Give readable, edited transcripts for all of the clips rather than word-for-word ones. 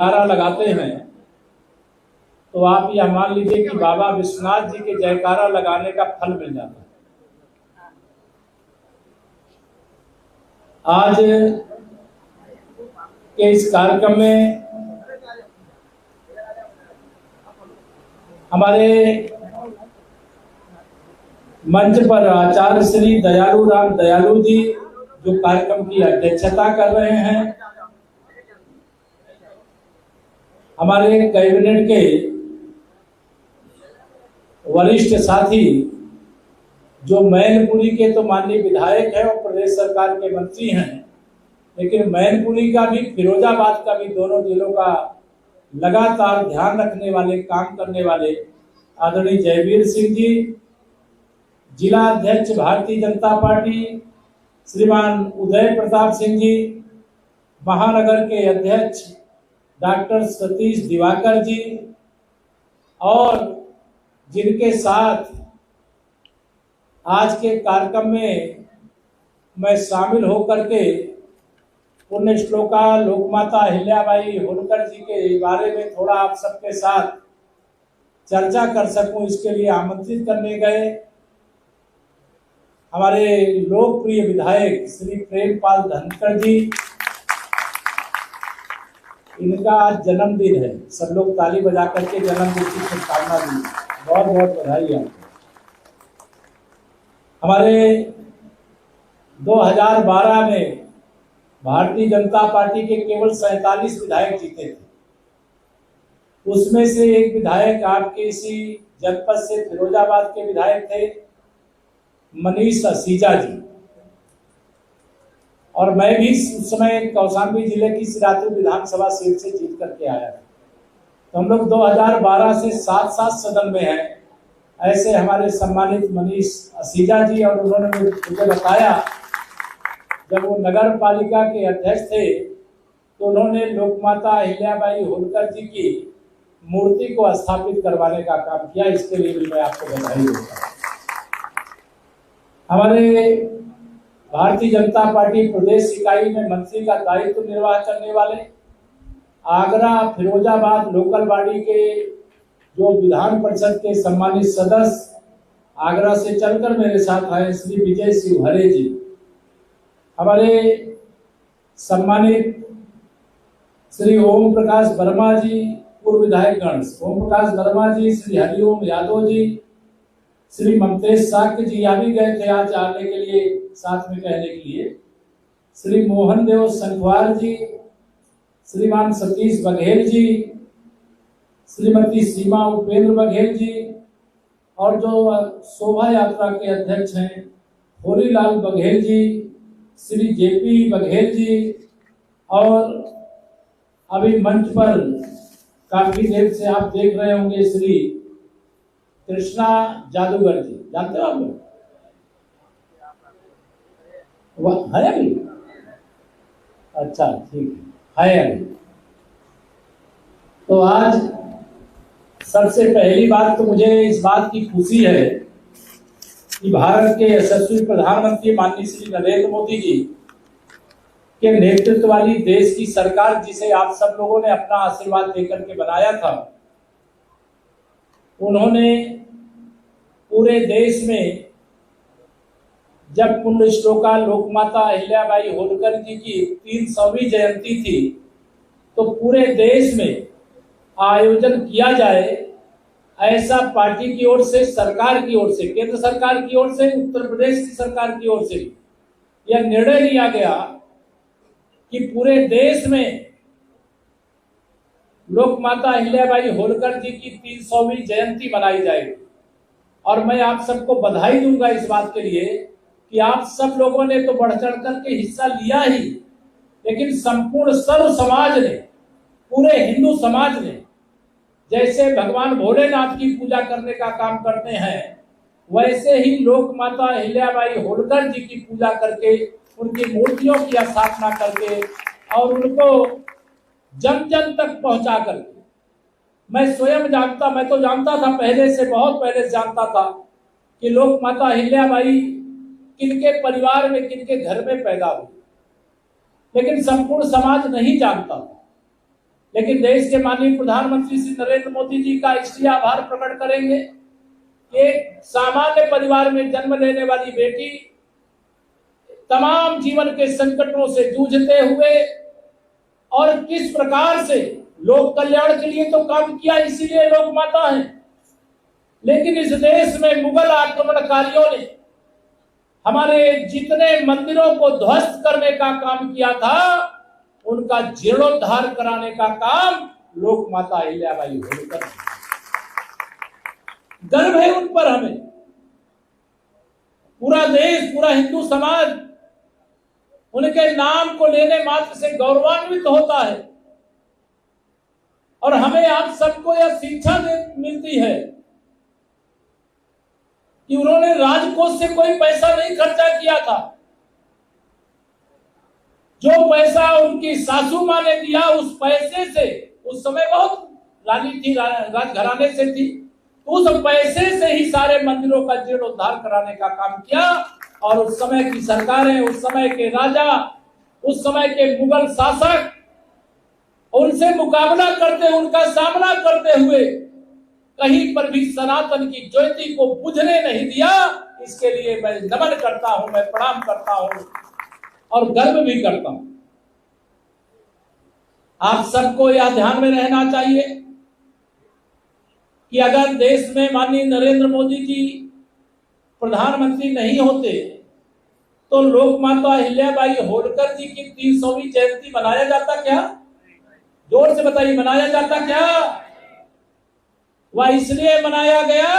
नारा लगाते हैं तो आप यह मान लीजिए कि बाबा विश्वनाथ जी के जयकारा लगाने का फल मिल जाता है। आज के इस कार्यक्रम में हमारे मंच पर आचार्य श्री दयालु राम दयालु जी जो कार्यक्रम की अध्यक्षता कर रहे हैं, हमारे कैबिनेट के वरिष्ठ साथी जो मैनपुरी के तो माननीय विधायक हैं और प्रदेश सरकार के मंत्री हैं, लेकिन मैनपुरी का भी फिरोजाबाद का भी दोनों जिलों का लगातार ध्यान रखने वाले, काम करने वाले आदरणीय जयवीर सिंह जी, जिला अध्यक्ष भारतीय जनता पार्टी श्रीमान उदय प्रताप सिंह जी, महानगर के अध्यक्ष डॉक्टर सतीश दिवाकर जी, और जिनके साथ आज के कार्यक्रम में मैं शामिल होकर के पुण्य श्लोका लोकमाता अहिल्याबाई होलकर जी के बारे में थोड़ा आप सबके साथ चर्चा कर सकूं, इसके लिए आमंत्रित करने गए हमारे लोकप्रिय विधायक श्री प्रेमपाल धनखड़ जी। इनका आज जन्मदिन है, सब लोग ताली बजा करके जन्मदिन की शुभकामना दी, बहुत बहुत बधाई आपको। हमारे 2012 में भारतीय जनता पार्टी के केवल 47 विधायक जीते थे, उसमें से एक विधायक आपके इसी जनपद से फिरोजाबाद के विधायक थे मनीष असीजा जी, और मैं भी उस समय कौशाम्बी जिले की सिराथू विधानसभा सीट से जीत करके आया था। तो हम लोग 2012 से साथ सदन में हैं। ऐसे हमारे सम्मानित मनीष असीजा जी, और उन्होंने मुझे बताया जब वो नगर पालिका के अध्यक्ष थे तो उन्होंने लोकमाता अहिल्याबाई होलकर जी की मूर्ति को स्थापित करवाने का काम किया। इसके लिए भी मैं आपको बधाई देता हूं। हमारे भारतीय जनता पार्टी प्रदेश इकाई में मंत्री का दायित्व निर्वाह करने वाले आगरा फिरोजाबाद लोकल बॉडी के जो विधान परिषद के सम्मानित सदस्य आगरा से चलकर मेरे साथ आए श्री विजय शिवहरे जी, हमारे सम्मानित श्री ओम प्रकाश वर्मा जी, पूर्व विधायक गण ओम प्रकाश वर्मा जी, श्री हरिओम यादव जी, श्री ममतेश साक्य जी आ भी गए थे आज आने के लिए, साथ में कहने के लिए, श्री मोहन देव संखवार जी, श्रीमान सतीश बघेल जी, श्रीमती सीमा उपेंद्र बघेल जी, और जो शोभा यात्रा के अध्यक्ष हैं होलीलाल बघेल जी, श्री जेपी बघेल जी, और अभी मंच पर काफी देर से आप देख रहे होंगे श्री कृष्णा जादूगर जी, जानते हो आप लोग? है अभी? अच्छा, ठीक है अभी। तो आज सबसे पहली बात तो मुझे इस बात की खुशी है कि भारत के यशस्वी प्रधानमंत्री माननीय श्री नरेंद्र मोदी जी के नेतृत्व वाली देश की सरकार, जिसे आप सब लोगों ने अपना आशीर्वाद देकर के बनाया था, उन्होंने पूरे देश में जब पुण्य श्लोका लोकमाता अहिल्याबाई होलकर जी की 300वीं जयंती थी तो पूरे देश में आयोजन किया जाए, ऐसा पार्टी की ओर से, सरकार की ओर से, केंद्र सरकार की ओर से, उत्तर प्रदेश की सरकार की ओर से यह निर्णय लिया गया कि पूरे देश में लोकमाता अहिल्याबाई होलकर जी की 300वीं जयंती मनाई जाएगी। और मैं आप सबको बधाई दूंगा इस बात के लिए कि आप सब लोगों ने तो बढ़ चढ़ करके हिस्सा लिया ही, लेकिन संपूर्ण सर्व समाज ने, पूरे हिंदू समाज ने, जैसे भगवान भोलेनाथ की पूजा करने का काम करते हैं, वैसे ही लोकमाता अहिल्याबाई होलकर जी की पूजा करके, उनकी मूर्तियों की स्थापना करके और उनको जन जन तक पहुंचा करके, मैं स्वयं जानता, मैं तो जानता था पहले से, बहुत पहले से जानता था कि लोकमाता अहिल्याबाई किनके परिवार में, किनके घर में पैदा हुई, लेकिन संपूर्ण समाज नहीं जानता था। लेकिन देश के माननीय प्रधानमंत्री श्री नरेंद्र मोदी जी का इसलिए आभार प्रकट करेंगे कि एक सामान्य परिवार में जन्म लेने वाली बेटी तमाम जीवन के संकटों से जूझते हुए और किस प्रकार से लोक कल्याण के लिए तो काम किया, इसीलिए लोक माता है। लेकिन इस देश में मुगल आक्रमणकारियों ने हमारे जितने मंदिरों को ध्वस्त करने का काम किया था, उनका जीर्णोद्धार कराने का काम लोक माता अहिल्याबाई होलकर। गर्व है उन पर हमें। पूरा देश, पूरा हिंदू समाज उनके नाम को लेने मात्र से गौरवान्वित होता है। और हमें आप सबको यह शिक्षा मिलती है कि उन्होंने राजकोष से कोई पैसा नहीं खर्चा किया था। जो पैसा उनकी सासू माँ ने दिया, उस पैसे से, उस समय बहुत रानी थी, राजघराने से थी, उस पैसे से ही सारे मंदिरों का जीर्णोद्धार कराने का काम किया। और उस समय की सरकारें, उस समय के राजा, उस समय के मुगल शासक उनसे मुकाबला करते, उनका सामना करते हुए कहीं पर भी सनातन की ज्योति को बुझने नहीं दिया। इसके लिए मैं नमन करता हूं, मैं प्रणाम करता हूं और गर्व भी करता हूं। आप सबको यह ध्यान में रहना चाहिए कि अगर देश में माननीय नरेंद्र मोदी जी प्रधानमंत्री नहीं होते तो लोक माता अहिल्याबाई होलकर जी की 300वीं जयंती मनाया जाता क्या? जोर से बताइए, मनाया जाता क्या? वह इसलिए मनाया गया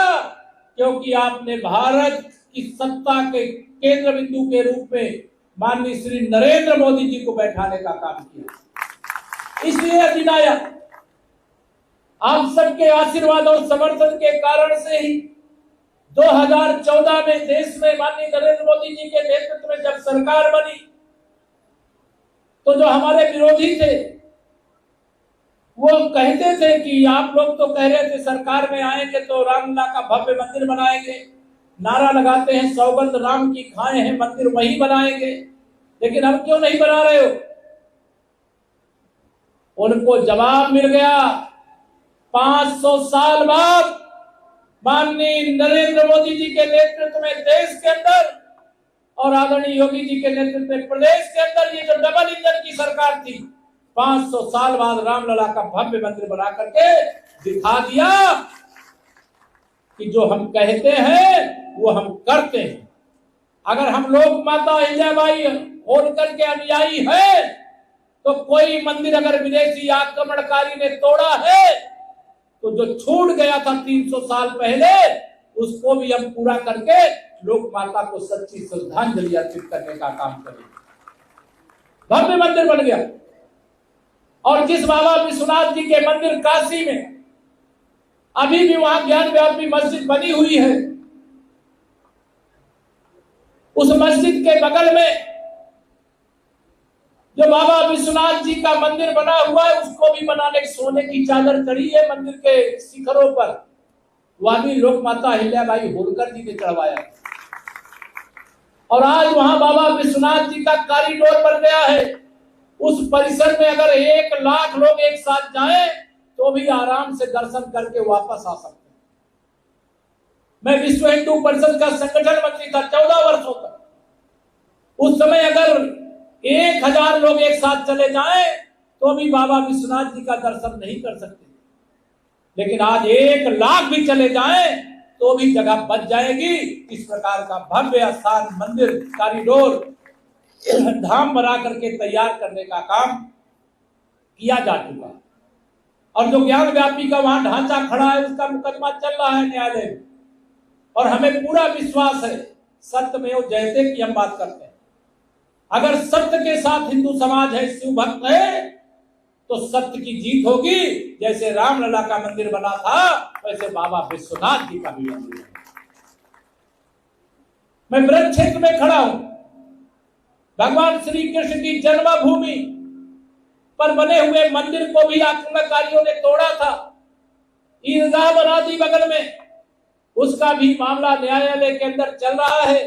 क्योंकि आपने भारत की सत्ता के केंद्र बिंदु के रूप में माननीय श्री नरेंद्र मोदी जी को बैठाने का काम किया, इसलिए दिन आया। आप सबके आशीर्वाद और समर्थन के कारण से ही 2014 में देश में माननीय नरेंद्र मोदी जी के नेतृत्व में जब सरकार बनी तो जो हमारे विरोधी थे वो कहते थे कि आप लोग तो कह रहे थे सरकार में आएंगे तो रामलला का भव्य मंदिर बनाएंगे, नारा लगाते हैं सौगंध राम की खाए हैं, मंदिर वही बनाएंगे, लेकिन हम क्यों नहीं बना रहे हो? उनको जवाब मिल गया 500 साल बाद माननीय नरेंद्र मोदी जी के नेतृत्व में देश के अंदर और आदरणीय योगी जी के नेतृत्व में प्रदेश के अंदर ये जो डबल इंजन की सरकार थी, 500 साल बाद रामलला का भव्य मंदिर बना करके दिखा दिया कि जो हम कहते हैं वो हम करते हैं। अगर हम लोक माता अहिल्याबाई होलकर के अनुयायी है तो कोई मंदिर अगर विदेशी आक्रमणकारी ने तोड़ा है तो जो छूट गया था 300 साल पहले, उसको भी हम पूरा करके लोक माता को सच्ची श्रद्धांजलि अर्पित करने का काम करें। भव्य मंदिर बन गया। और जिस बाबा विश्वनाथ जी के मंदिर काशी में अभी भी वहां ज्ञान व्यापी मस्जिद बनी हुई है, उस मस्जिद के बगल में जो बाबा विश्वनाथ जी का मंदिर बना हुआ है, उसको भी बनाने सोने की चादर चढ़ी है मंदिर के शिखरों पर, वह भी लोक माता अहिल्याबाई होलकर जी ने चढ़वाया। और आज वहां बाबा विश्वनाथ जी का कॉरिडोर बन गया है। उस परिसर में अगर 1 लाख लोग एक साथ जाएं तो भी आराम से दर्शन करके वापस आ सकते हैं। मैं विश्व हिंदू परिषद का संगठन मंत्री था 14 वर्षों तक। उस समय अगर 1000 लोग एक साथ चले जाएं तो भी बाबा विश्वनाथ जी का दर्शन नहीं कर सकते, लेकिन आज 1 लाख भी चले जाएं तो भी जगह बच जाएगी। इस प्रकार का भव्य स्थान, मंदिर, कॉरिडोर, धाम बना करके तैयार करने का काम किया जा चुका। और जो ज्ञान व्यापी का वहां ढांचा खड़ा है, उसका मुकदमा चल रहा है न्यायालय में, और हमें पूरा विश्वास है सत्यमेव जयते की हम बात करते हैं। अगर सत्य के साथ हिंदू समाज है, शिव भक्त है, तो सत्य की जीत होगी। जैसे रामलला का मंदिर बना था, वैसे बाबा विश्वनाथ जी का भी मंदिर है। मैं ब्रज क्षेत्र में खड़ा हूं। भगवान श्री कृष्ण की जन्मभूमि पर बने हुए मंदिर को भी आक्रमणकारियों ने तोड़ा था। ईदगाह बना दी बगल में, उसका भी मामला न्यायालय के अंदर चल रहा है,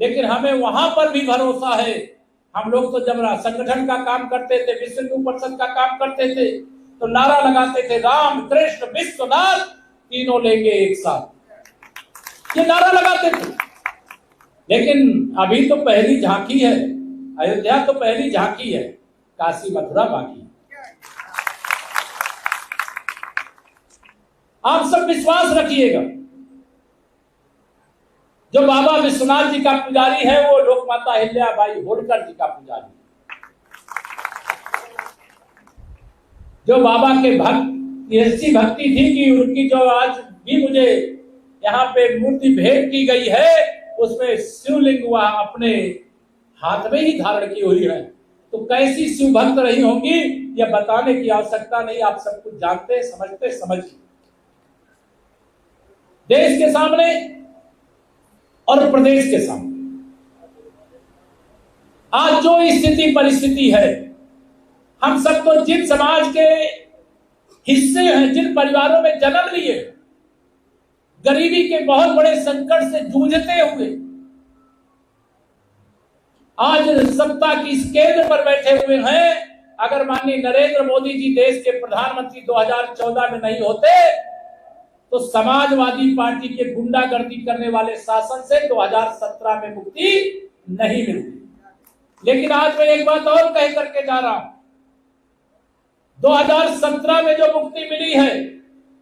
लेकिन हमें वहां पर भी भरोसा है। हम लोग तो जब संगठन का काम करते थे, विश्व हिंदू परिषद का काम करते थे, तो नारा लगाते थे राम कृष्ण विश्वनाथ तीनों लेके एक साथ, ये नारा लगाते थे। लेकिन अभी तो पहली झांकी है, अयोध्या तो पहली झांकी है, काशी मथुरा बाकी। आप सब विश्वास रखिएगा, जो बाबा विश्वनाथ जी का पुजारी है वो लोकमाता अहिल्याबाई होलकर जी का पुजारी, जो बाबा के भक्त, ऐसी भक्ति थी कि उनकी जो आज भी मुझे यहाँ पे मूर्ति भेंट की गई है उसमें शिवलिंग वह अपने हाथ में ही धारण की हुई है। तो कैसी शिव भक्त रही होंगी यह बताने की आवश्यकता नहीं, आप सब कुछ जानते समझते समझिए। देश के सामने और प्रदेश के सामने आज जो स्थिति परिस्थिति है, हम सब तो जिन समाज के हिस्से हैं, जिन परिवारों में जन्म लिए, गरीबी के बहुत बड़े संकट से जूझते हुए आज सत्ता की इस केंद्र पर बैठे हुए हैं। अगर माननीय नरेंद्र मोदी जी देश के प्रधानमंत्री 2014 में नहीं होते तो समाजवादी पार्टी के गुंडागर्दी करने वाले शासन से 2017 में मुक्ति नहीं मिलती। लेकिन आज मैं एक बात और कह करके जा रहा हूं, 2017 में जो मुक्ति मिली है,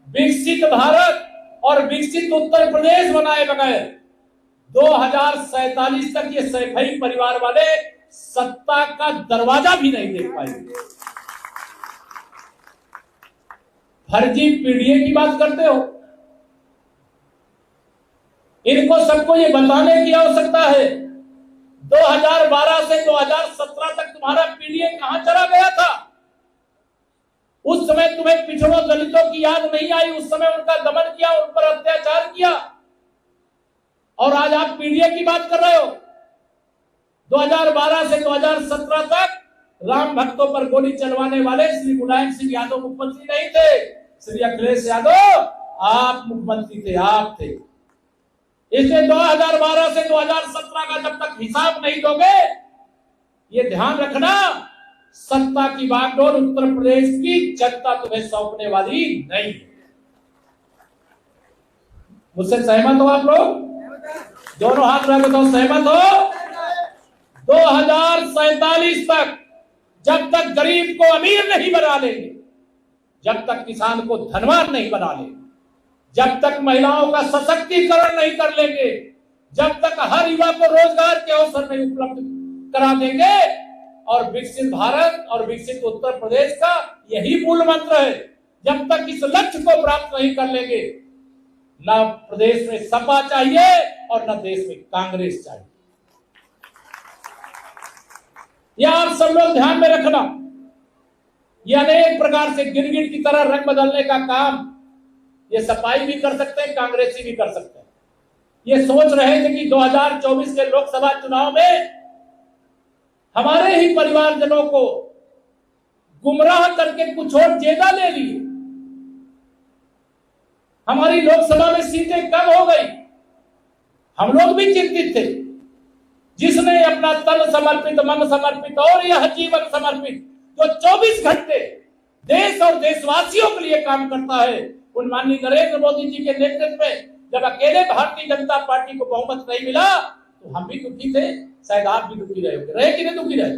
विकसित भारत और विकसित उत्तर प्रदेश बनाए बगैर 2047 तक ये सैफई परिवार वाले सत्ता का दरवाजा भी नहीं देख पाएंगे। फर्जी पीडीए की बात करते हो, इनको सबको ये बताने की आवश्यकता है 2012 से 2017 तक तुम्हारा पीडीए कहां चला गया था। उस समय तुम्हें पिछड़ों दलितों की याद नहीं आई, उस समय उनका दमन किया, उन पर अत्याचार किया, और आज आप पीडीए की बात कर रहे हो। 2012 से 2017 तक राम भक्तों पर गोली चलवाने वाले श्री मुलायम सिंह यादव मुख्यमंत्री नहीं थे, श्री अखिलेश यादव आप मुख्यमंत्री थे, आप थे। इसलिए 2012 से 2017 का जब तक हिसाब नहीं दोगे, ये ध्यान रखना, सत्ता की बागडोर उत्तर प्रदेश की जनता तुम्हें सौंपने वाली नहीं। मुझसे सहमत हो आप लोग? दोनों हाथ रख दो, सहमत हो? 2047 तक जब तक गरीब को अमीर नहीं बना लेंगे, जब तक किसान को धनवान नहीं बना लेंगे, जब तक महिलाओं का सशक्तिकरण नहीं कर लेंगे, जब तक हर युवा को रोजगार के अवसर नहीं उपलब्ध करा देंगे, और विकसित भारत और विकसित उत्तर प्रदेश का यही मूल मंत्र है, जब तक इस लक्ष्य को प्राप्त नहीं कर लेंगे, न प्रदेश में सपा चाहिए और न देश में कांग्रेस चाहिए। यह आप सब लोग ध्यान में रखना। यह अनेक प्रकार से गिरगिट की तरह रंग बदलने का काम ये सपाई भी कर सकते हैं, कांग्रेसी भी कर सकते हैं। ये सोच रहे थे कि 2024 के लोकसभा चुनाव में हमारे ही परिवारजनों को गुमराह करके कुछ और ज्यादा ले लिए, हमारी लोकसभा में सीटें कम हो गई। हम लोग भी चिंतित थे। जिसने अपना तन समर्पित, मन समर्पित और यह जीवन समर्पित, जो 24 घंटे देश और देशवासियों के लिए काम करता है, उन माननीय नरेंद्र मोदी जी के नेतृत्व में जब अकेले भारतीय जनता पार्टी को बहुमत नहीं मिला तो हम भी दुखी थे, शायद आप भी दुखी रहे होंगे, रहे कि नहीं दुखी रहे।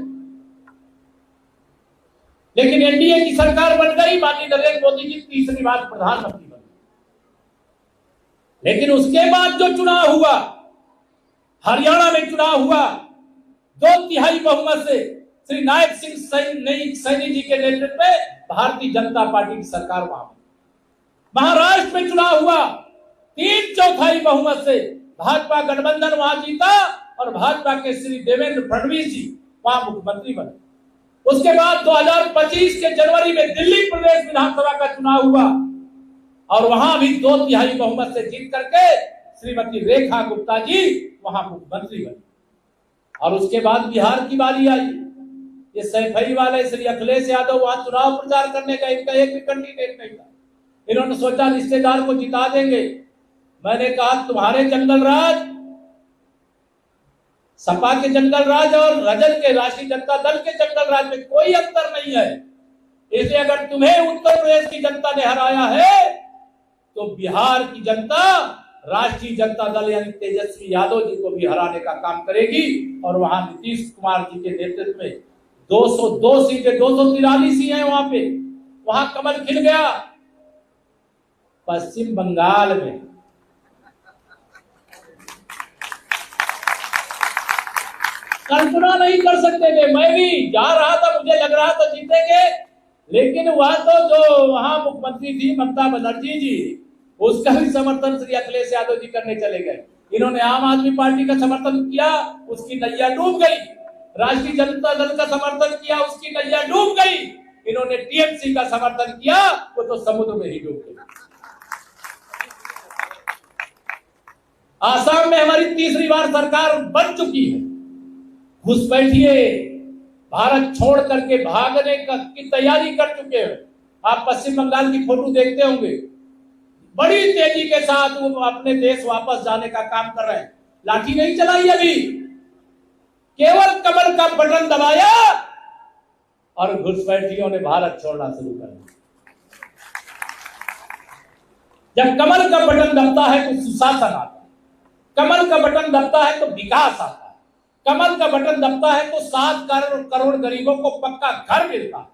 लेकिन एनडीए की सरकार बन गई, माननीय नरेंद्र मोदी जी तीसरी बार प्रधानमंत्री बने। लेकिन उसके बाद जो चुनाव हुआ, हरियाणा में चुनाव हुआ, 2/3 बहुमत से श्री नायब सिंह सैनी जी के नेतृत्व में भारतीय जनता पार्टी की सरकार वहां बनी। महाराष्ट्र में चुनाव हुआ, 3/4 बहुमत से भाजपा गठबंधन वहां जीता और भाजपा के श्री देवेंद्र फडणवीस जी वहां मुख्यमंत्री बने। उसके बाद 2025 के जनवरी में दिल्ली प्रदेश विधानसभा का चुनाव हुआ और वहां भी 2/3 बहुमत से जीत करके श्रीमती रेखा गुप्ता जी वहां मुख्यमंत्री बने। और उसके बाद बिहार की बारी आई। ये सैफई वाले श्री अखिलेश यादव वहां चुनाव प्रचार करने का इनका एक भी कैंडिडेट नहीं था। इन्होंने सोचा रिश्तेदार को जिता देंगे। मैंने कहा तुम्हारे जंगल राज, सपा के जंगल राज और रजत के राष्ट्रीय जनता दल के जंगल राज में कोई अंतर नहीं है। इसलिए अगर तुम्हें उत्तर प्रदेश की जनता ने हराया है तो बिहार की जनता राष्ट्रीय जनता दल यानी तेजस्वी यादव जी को भी हराने का काम करेगी और वहां नीतीश कुमार जी के नेतृत्व में 202 सीटें 243 ही हैं वहां कमल खिल गया। पश्चिम बंगाल में कल्पना नहीं कर सकते थे। मैं भी जा रहा था, मुझे लग रहा था जीतेंगे, लेकिन वह तो जो वहां मुख्यमंत्री थी ममता बनर्जी जी, उसका भी समर्थन श्री अखिलेश यादव जी करने चले गए। इन्होंने आम आदमी पार्टी का समर्थन किया, उसकी नैया डूब गई। राष्ट्रीय जनता दल का समर्थन किया, उसकी नैया डूब गई। इन्होंने टीएमसी का समर्थन किया, वो तो समुद्र में ही डूब गई। आसाम में हमारी तीसरी बार सरकार बन चुकी है। घुसपैठिए भारत छोड़ करके भागने की तैयारी कर चुके हैं। आप पश्चिम बंगाल की फोटो देखते होंगे, बड़ी तेजी के साथ वो अपने देश वापस जाने का काम कर रहे हैं। लाठी नहीं चलाई अभी, केवल कमल का बटन दबाया और घुसपैठियों ने भारत छोड़ना शुरू कर दिया। जब कमल का बटन दबता है तो सुशासन आता है, कमल का बटन दबता है तो विकास आता है, कमल का बटन दबता है तो 7 करोड़ गरीबों को पक्का घर मिलता है,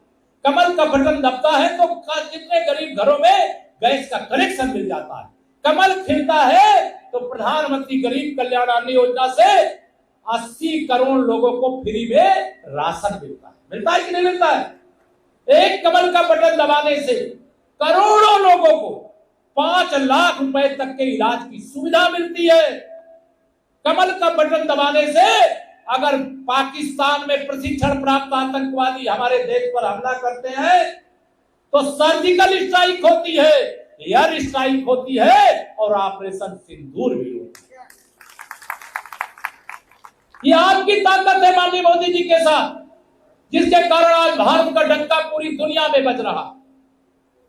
कमल का बटन दबता है तो कितने गरीब घरों में गैस का कनेक्शन मिल जाता है, कमल खिलता है तो प्रधानमंत्री गरीब कल्याण अन्न योजना से 80 करोड़ लोगों को फ्री में राशन मिलता है कि नहीं मिलता है। एक कमल का बटन दबाने से करोड़ों लोगों को 5 लाख रुपए तक के इलाज की सुविधा मिलती है। कमल का बटन दबाने से अगर पाकिस्तान में प्रशिक्षण प्राप्त आतंकवादी हमारे देश पर हमला करते हैं तो सर्जिकल स्ट्राइक होती है, एयर स्ट्राइक होती है और ऑपरेशन सिंदूर भी होती है। ये आपकी ताकत है माननीय मोदी जी के साथ, जिसके कारण आज भारत का डंका पूरी दुनिया में बज रहा।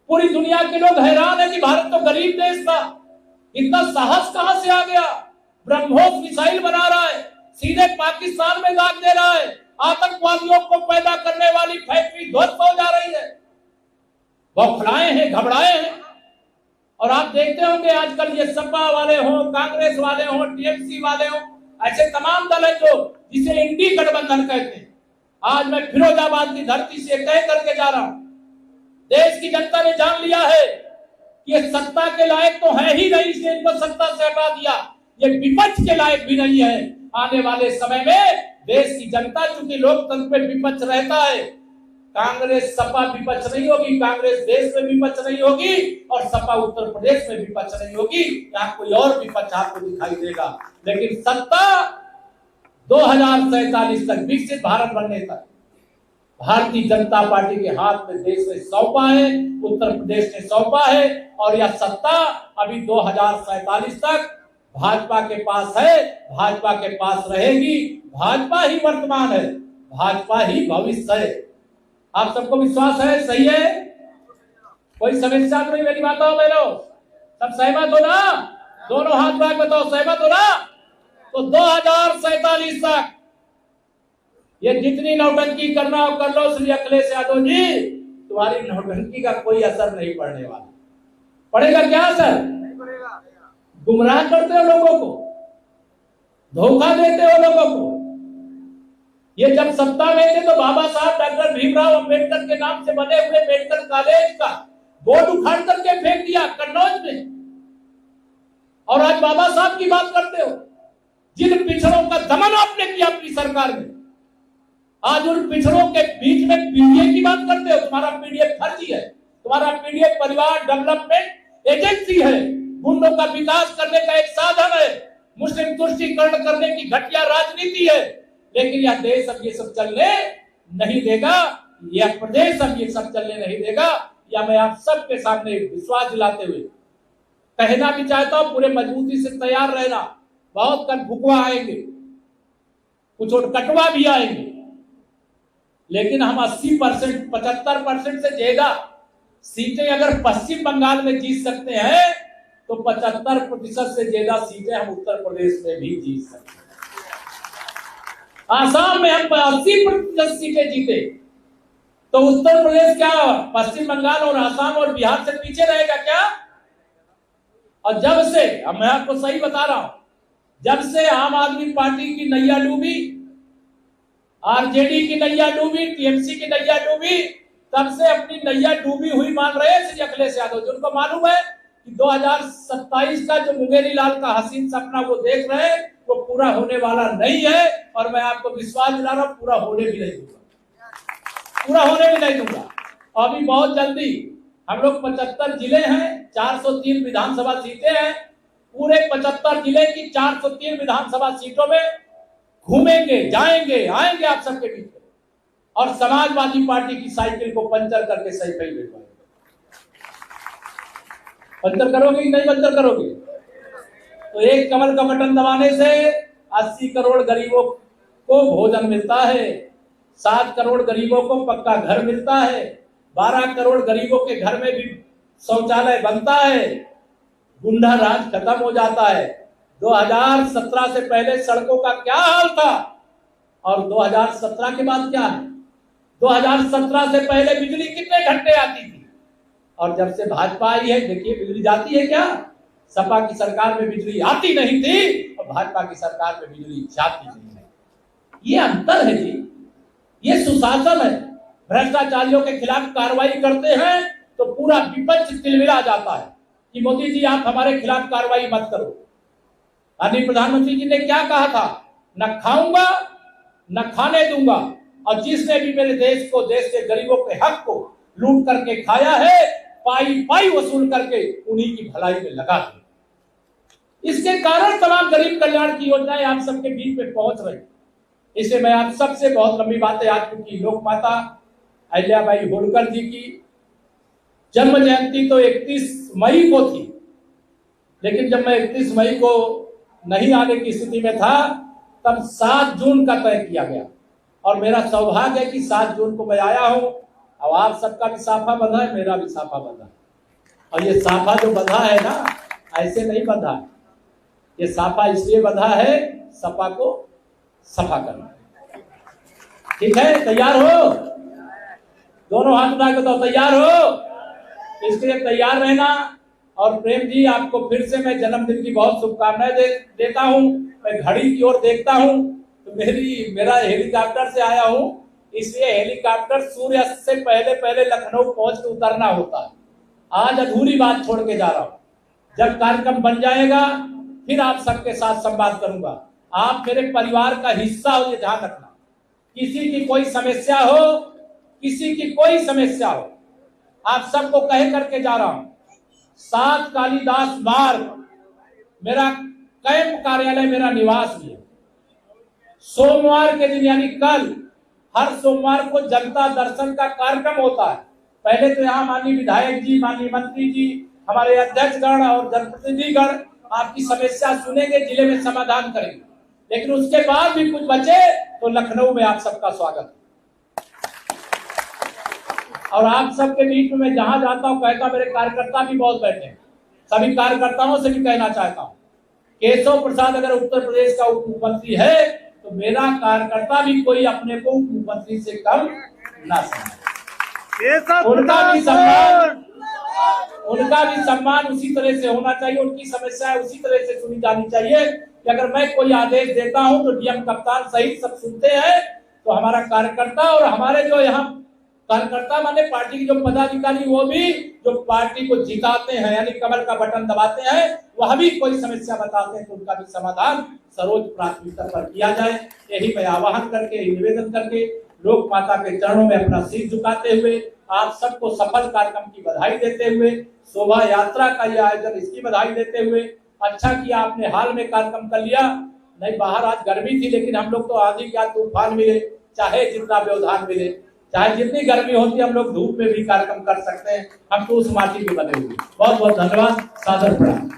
पूरी दुनिया के लोग हैरान है कि भारत तो गरीब देश था, इतना साहस कहां से आ गया। ब्रह्मोस मिसाइल बना रहा है, सीधे पाकिस्तान में दाग दे रहा है, आतंकवादियों को पैदा करने वाली फैक्ट्री ध्वस्त हो जा रही है। बौखलाए हैं, घबराए हैं। और आप देखते होंगे आजकल ये सपा वाले हों, कांग्रेस वाले हों, टीएमसी वाले हों, ऐसे तमाम दल है जो जिसे इंडी गठबंधन कहते हैं। आज मैं फिरोजाबाद की धरती से कह करके जा रहा हूं, देश की जनता ने जान लिया है कि ये सत्ता के लायक तो है ही नहीं, इसलिए इनको सत्ता से हटा दिया। ये विपक्ष के लायक भी नहीं है। आने वाले समय में देश की जनता, चूंकि लोकतंत्र में विपक्ष रहता है, कांग्रेस सपा विपक्ष नहीं होगी, कांग्रेस देश में विपक्ष नहीं होगी और सपा उत्तर प्रदेश में विपक्ष नहीं होगी। यहाँ कोई और विपक्ष आपको दिखाई देगा, लेकिन सत्ता 2047 तक, विकसित भारत बनने तक भारतीय जनता पार्टी के हाथ में देश में सौंपा है, उत्तर प्रदेश ने सौंपा है। और यह सत्ता अभी 2047 तक भाजपा के पास है, भाजपा के पास रहेगी। भाजपा ही वर्तमान है, भाजपा ही भविष्य है। आप सबको विश्वास है? सही है? कोई समस्या तो नहीं मेरी बातों में? लोग सब सहमत हो ना? दोनों हाथ बाग बताओ, सहमत हो ना? तो 2047 तक ये जितनी नौटंकी करना हो कर लो श्री अखिलेश यादव जी, तुम्हारी नौटंकी का कोई असर नहीं पड़ने वाला। पड़ेगा क्या असर? गुमराह करते हो लोगों को, धोखा देते हो लोगों को। ये जब सत्ता में थे तो बाबा साहब डॉक्टर भीमराव अंबेडकर के नाम से बने हुए मेडिकल कॉलेज का बोर्ड उखाड़ करके फेंक दिया कन्नौज में, और आज बाबा साहब की बात करते हो। जिन पिछड़ों का दमन आपने किया अपनी सरकार में, आज उन पिछड़ों के बीच में पीडीए की बात करते हो। तुम्हारा पीडीए फर्जी है, तुम्हारा पीडीए परिवार डेवलपमेंट एजेंसी है, गुंडों का विकास करने का एक साधन है, मुस्लिम तुष्टीकरण करने की घटिया राजनीति है। लेकिन यह देश अब ये सब चलने नहीं देगा, यह प्रदेश अब ये सब चलने नहीं देगा। या मैं आप सबके सामने विश्वास दिलाते हुए कहना भी चाहता हूं, पूरे मजबूती से तैयार रहना। बहुत कल भुकवा आएंगे, कुछ और कटवा भी आएंगे, लेकिन हम 80% 75% से ज्यादा सीटें अगर पश्चिम बंगाल में जीत सकते हैं तो 75% से ज्यादा सीटें हम उत्तर प्रदेश में भी जीत सकते हैं। आसाम में हम 80% सीटें जीते तो उत्तर प्रदेश क्या पश्चिम बंगाल और असम और बिहार से पीछे रहेगा क्या? और जब से, अब मैं आपको सही बता रहा हूं, जब से आम आदमी पार्टी की नैया डूबी, आरजेडी की नैया डूबी, टीएमसी की नैया डूबी, तब से अपनी नैया डूबी हुई मान रहे हैं श्री अखिलेश यादव। जिनको मालूम है कि 2027 का जो मुंगेरी लाल का हसीन सपना वो देख रहे हैं वो पूरा होने वाला नहीं है, और मैं आपको विश्वास दिला रहा हूं पूरा होने भी नहीं दूंगा, पूरा होने भी नहीं दूंगा। अभी बहुत जल्दी हम लोग 75 जिले हैं, 403 विधानसभा सीटें हैं, पूरे 75 जिले की 403 विधानसभा सीटों में घूमेंगे, जाएंगे, आएंगे आप सबके बीच में, और समाजवादी पार्टी की साइकिल को पंचर करके सही पे भेजवाएंगे। पंचर करोगे कि नहीं पंचर करोगे? तो एक कमल का बटन दबाने से 80 करोड़ गरीबों को भोजन मिलता है, 7 करोड़ गरीबों को पक्का घर मिलता है, 12 करोड़ गरीबों के घर में भी शौचालय बनता है, गुंडा राज खत्म हो जाता है। 2017 से पहले सड़कों का क्या हाल था और 2017 के बाद क्या है? 2017 से पहले बिजली कितने घंटे आती थी, और जब से भाजपा आई है देखिए बिजली जाती है क्या? सपा की सरकार में बिजली आती नहीं थी और भाजपा की सरकार में बिजली जाती नहीं है। ये अंतर है जी, ये सुशासन है। भ्रष्टाचारियों के खिलाफ कार्रवाई करते हैं तो पूरा विपक्ष तिलमिला जाता है कि मोदी जी आप हमारे खिलाफ कार्रवाई मत करो। माननीय प्रधानमंत्री जी ने क्या कहा था? न खाऊंगा न खाने दूंगा, और जिसने भी मेरे देश को, देश के गरीबों के हक को लूट करके खाया है, पाई पाई वसूल करके उन्हीं की भलाई में लगा दे। इसके कारण तमाम गरीब कल्याण की योजनाएं आप सबके बीच में पहुंच रही। इसलिए मैं आप सबसे बहुत लंबी बातें आज चुकी, लोक माता अहिल्याबाई होलकर जी की जन्म जयंती तो 31 मई को थी, लेकिन जब मैं 31 मई को नहीं आने की स्थिति में था तब 7 जून का तय किया गया, और मेरा सौभाग्य है कि 7 जून को मैं आया हूं। अब आप सबका भी साफा बंधा है, मेरा भी साफा बंधा है, और ये साफा जो बंधा है ना, ऐसे नहीं बंधा है, ये साफा इसलिए बंधा है सपा को सफा करना। ठीक है, तैयार हो? दोनों हाथ उठा के बताओ तैयार हो? इसके लिए तैयार रहना। और प्रेम जी आपको फिर से मैं जन्मदिन की बहुत शुभकामनाएं देता हूं। मैं घड़ी की ओर देखता हूं तो मेरा हेलीकॉप्टर से आया हूं, इसलिए हेलीकॉप्टर सूर्यास्त से पहले पहले लखनऊ पहुंच के उतरना होता है। आज अधूरी बात छोड़ के जा रहा हूं, जब कार्यक्रम बन जाएगा फिर आप सबके साथ संवाद करूंगा। आप मेरे परिवार का हिस्सा हो, ये ध्यान रखना। किसी की कोई समस्या हो, किसी की कोई समस्या हो, आप सबको कह करके जा रहा हूं। 7 कालिदास मार्ग मेरा कैंप कार्यालय, मेरा निवास भी है। सोमवार के दिन यानी कल, हर सोमवार को जनता दर्शन का कार्यक्रम होता है। पहले तो यहाँ माननीय विधायक जी, माननीय मंत्री जी, हमारे अध्यक्षगण और जनप्रतिनिधिगण आपकी समस्या सुनेंगे, जिले में समाधान करेंगे, लेकिन उसके बाद भी कुछ बचे तो लखनऊ में आप सबका स्वागत है। और आप सबके बीच में मैं जहां जाता हूं कहता, मेरे कार्यकर्ता भी बहुत बैठे हैं, सभी कार्यकर्ताओं से भी कहना चाहता हूं, केशव प्रसाद अगर उत्तर प्रदेश का उप मुख्यमंत्री है तो मेरा कार्यकर्ता भी कोई अपने को उप मुख्यमंत्री से कम ना समझे। उनका भी सम्मान उसी तरह से होना चाहिए, उनकी समस्याएं उसी तरह से सुनी जानी चाहिए कि अगर मैं कोई आदेश देता हूं तो डीएम कप्तान सहित सब सुनते हैं, तो हमारा कार्यकर्ता और हमारे जो यहाँ कार्यकर्ता माने पार्टी के जो पदाधिकारी, वो भी जो पार्टी को जिताते हैं यानी कमल का बटन दबाते हैं, वह भी कोई समस्या बताते हैं तो उनका भी समाधान सर्वोच्च प्राथमिकता पर किया जाए। यही मैं आह्वान करके, निवेदन करके, लोक माता के चरणों में अपना सिर झुकाते हुए आप सबको सफल कार्यक्रम की बधाई देते हुए, शोभा यात्रा का यह आयोजन इसकी बधाई देते हुए, अच्छा किया आपने हाल में कार्यक्रम कर लिया। नहीं बाहर आज गर्मी थी, लेकिन हम लोग तो आंधी क्या तूफान मिले, चाहे जितना व्यवधान मिले, चाहे जितनी गर्मी होती, हम लोग धूप में भी कार्यक्रम कर सकते हैं। हम तो उस माटी में बने हुए। बहुत बहुत धन्यवाद, सादर प्रणाम।